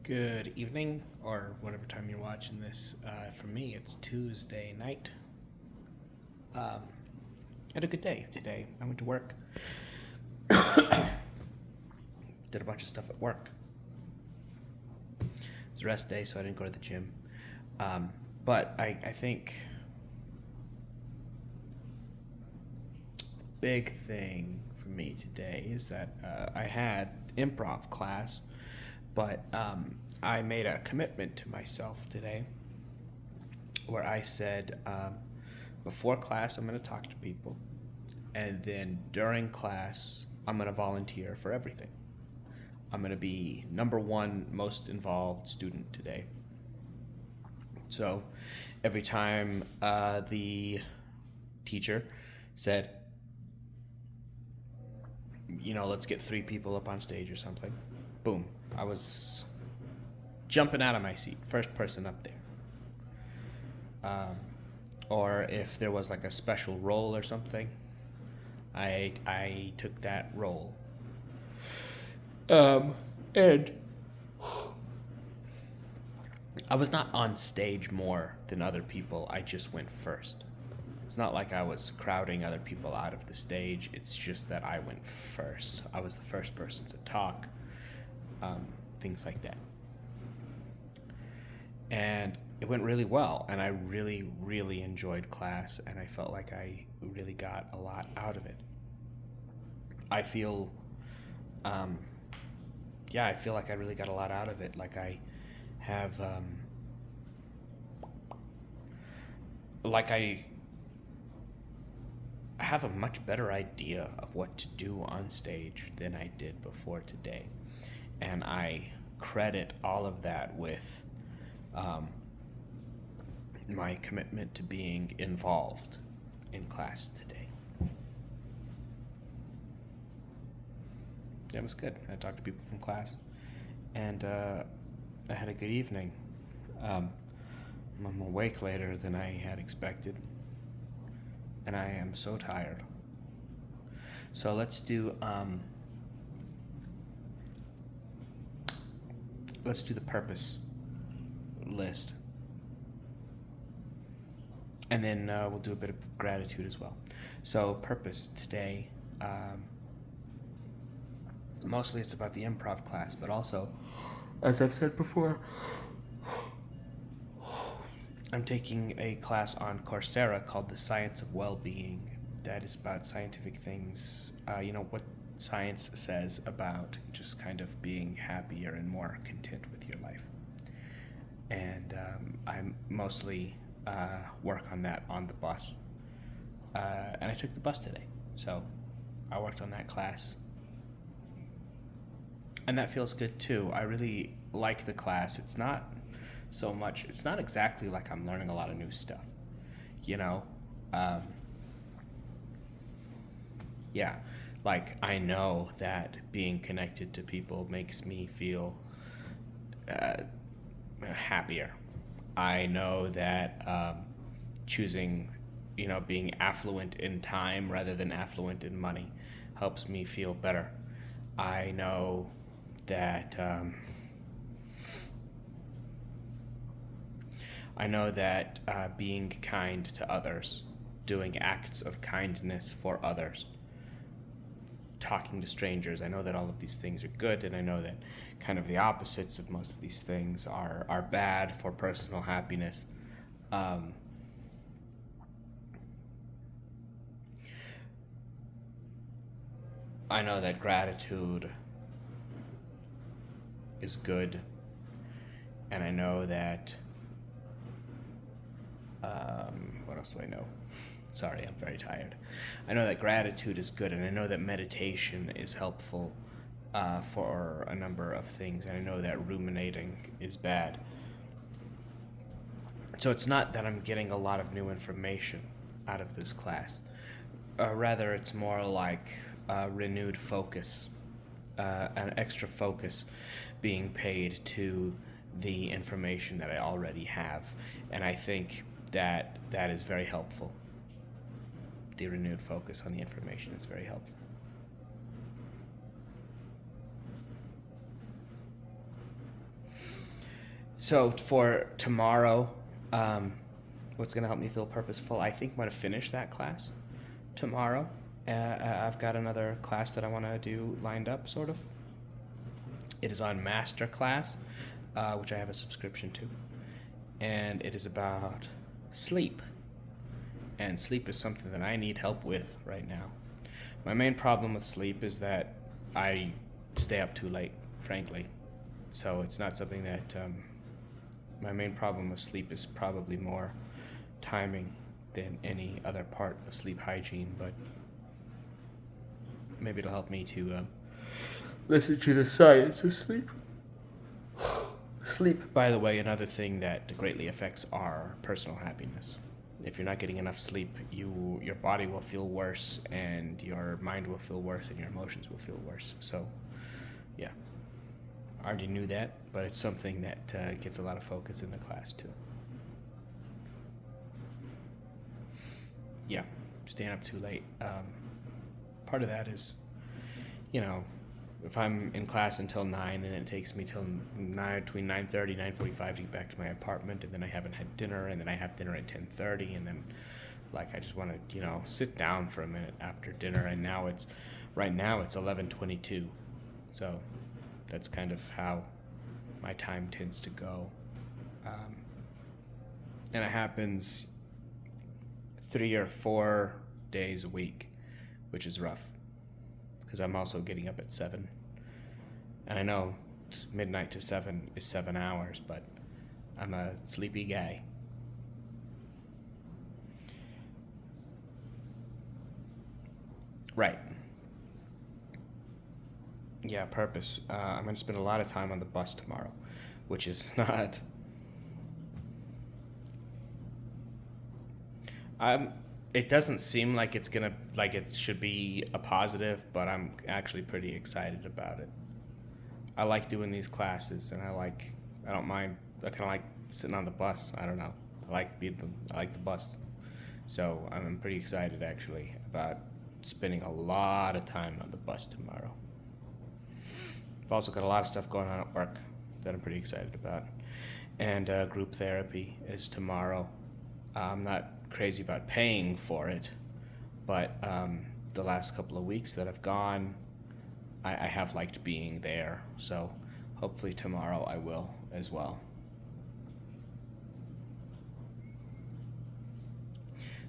Good evening, or whatever time you're watching this. For me, it's Tuesday night. Um, Had a good day today. I went to work, did a bunch of stuff at work. It was a rest day, so I didn't go to the gym. Um, but I think big thing for me today is that I had improv class, but I made a commitment to myself today where I said before class I'm going to talk to people, and then during class I'm going to volunteer for everything. I'm going to be number one most involved student today. So every time the teacher said, let's get three people up on stage or something, boom, I was jumping out of my seat, first person up there. Or if there was like a special role or something, I took that role. And I was not on stage more than other people. I just went first. It's not like I was crowding other people out of the stage. It's just that I went first. I was the first person to talk, things like that. And it went really well, and I really, really enjoyed class, and I felt like I really got a lot out of it. I feel, um, yeah, I feel like I really got a lot out of it. Like I have, like I have a much better idea of what to do on stage than I did before today. And I credit all of that with um, my commitment to being involved in class today. It was good. I talked to people from class, and I had a good evening. Um, I'm awake later than I had expected, and I am so tired. So let's do the purpose list, and then we'll do a bit of gratitude as well. So purpose today. Mostly it's about the improv class, but also, as I've said before, I'm taking a class on Coursera called The Science of Well-Being. That is about scientific things, what science says about just kind of being happier and more content with your life. And I mostly work on that on the bus. And I took the bus today, so I worked on that class. And that feels good too. I really like the class. It's not exactly like I'm learning a lot of new stuff, you know? Um, yeah, like I know that being connected to people makes me feel uh, happier. I know that choosing, being affluent in time rather than affluent in money helps me feel better. I know that being kind to others, doing acts of kindness for others, talking to strangers, I know that all of these things are good, and I know that kind of the opposites of most of these things are bad for personal happiness. Um, I know that gratitude is good, and I know that. What else do I know? Sorry, I'm very tired. I know that gratitude is good, and I know that meditation is helpful for a number of things, and I know that ruminating is bad. So it's not that I'm getting a lot of new information out of this class. Rather, it's more like renewed focus, an extra focus being paid to the information that I already have. And I think that that is very helpful. The renewed focus on the information is very helpful. So for tomorrow, um, what's going to help me feel purposeful? I think I'm going to finish that class tomorrow. I've got another class that I want to do lined up, sort of. It is on Master Class, which I have a subscription to, and it is about sleep. And sleep is something that I need help with right now. My main problem with sleep is that I stay up too late, frankly. So it's not something that my main problem with sleep is probably more timing than any other part of sleep hygiene, but maybe it'll help me to listen to the science of sleep. Sleep, by the way, another thing that greatly affects our personal happiness. If you're not getting enough sleep, your body will feel worse, and your mind will feel worse, and your emotions will feel worse. So, yeah, I already knew that, but it's something that gets a lot of focus in the class too. Yeah, staying up too late. Part of that is, you know, if I'm in class until 9 and it takes me till 9, between 9:30 9:45 to get back to my apartment, and then I haven't had dinner, and then I have dinner at 10:30, and then like I just want to, sit down for a minute after dinner, and right now it's 11:22. So that's kind of how my time tends to go. Um, and it happens 3 or 4 days a week, which is rough because I'm also getting up at 7. And I know midnight to 7 is 7 hours, but I'm a sleepy guy. Right. Yeah, purpose. I'm going to spend a lot of time on the bus tomorrow, which is not. I'm. It doesn't seem like it should be a positive, but I'm actually pretty excited about it. I like doing these classes, and I don't mind. I kind of like sitting on the bus. I don't know. I like the bus. So I'm pretty excited actually about spending a lot of time on the bus tomorrow. I've also got a lot of stuff going on at work that I'm pretty excited about. And group therapy is tomorrow. I'm not crazy about paying for it, but the last couple of weeks that I've gone, I have liked being there. So hopefully tomorrow I will as well.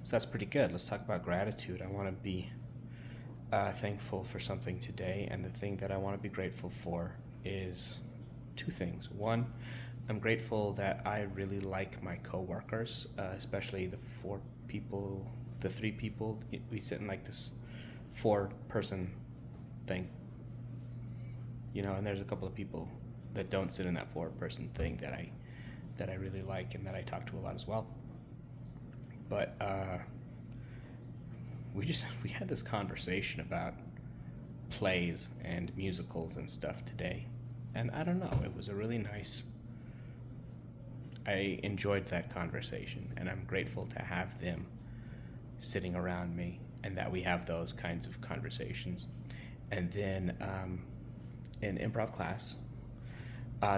So that's pretty good. Let's talk about gratitude. I want to be thankful for something today, and the thing that I want to be grateful for is two things. One, I'm grateful that I really like my coworkers, especially the 3 people. We sit in like this 4-person thing, and there's a couple of people that don't sit in that 4-person thing that I really like and that I talk to a lot as well. But we had this conversation about plays and musicals and stuff today, and I don't know, it was a really nice. I enjoyed that conversation, and I'm grateful to have them sitting around me and that we have those kinds of conversations. And then in improv class,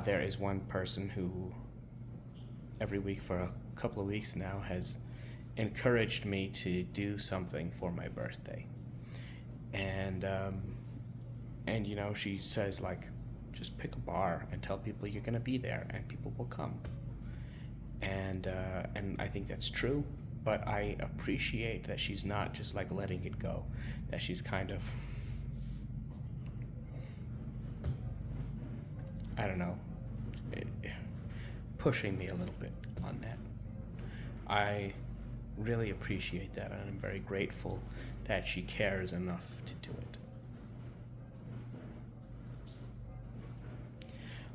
there is one person who every week for a couple of weeks now has encouraged me to do something for my birthday. And she says, like, just pick a bar and tell people you're going to be there and people will come. And I think that's true, but I appreciate that she's not just like letting it go, that she's kind of, I don't know, pushing me a little bit on that. I really appreciate that, and I'm very grateful that she cares enough to do it.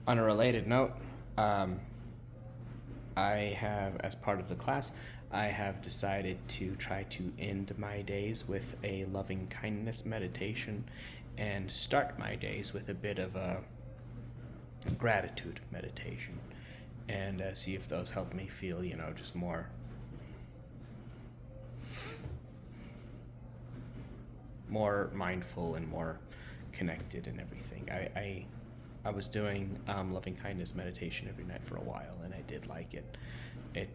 On a related note, I have, as part of the class, I have decided to try to end my days with a loving kindness meditation and start my days with a bit of a gratitude meditation, and see if those help me feel, just more mindful and more connected and everything. I I was doing loving kindness meditation every night for a while, and I did like it. It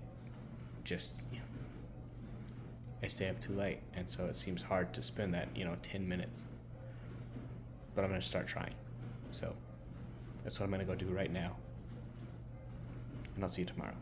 just, I stay up too late, and so it seems hard to spend that 10 minutes. But I'm gonna start trying. So that's what I'm gonna go do right now, and I'll see you tomorrow.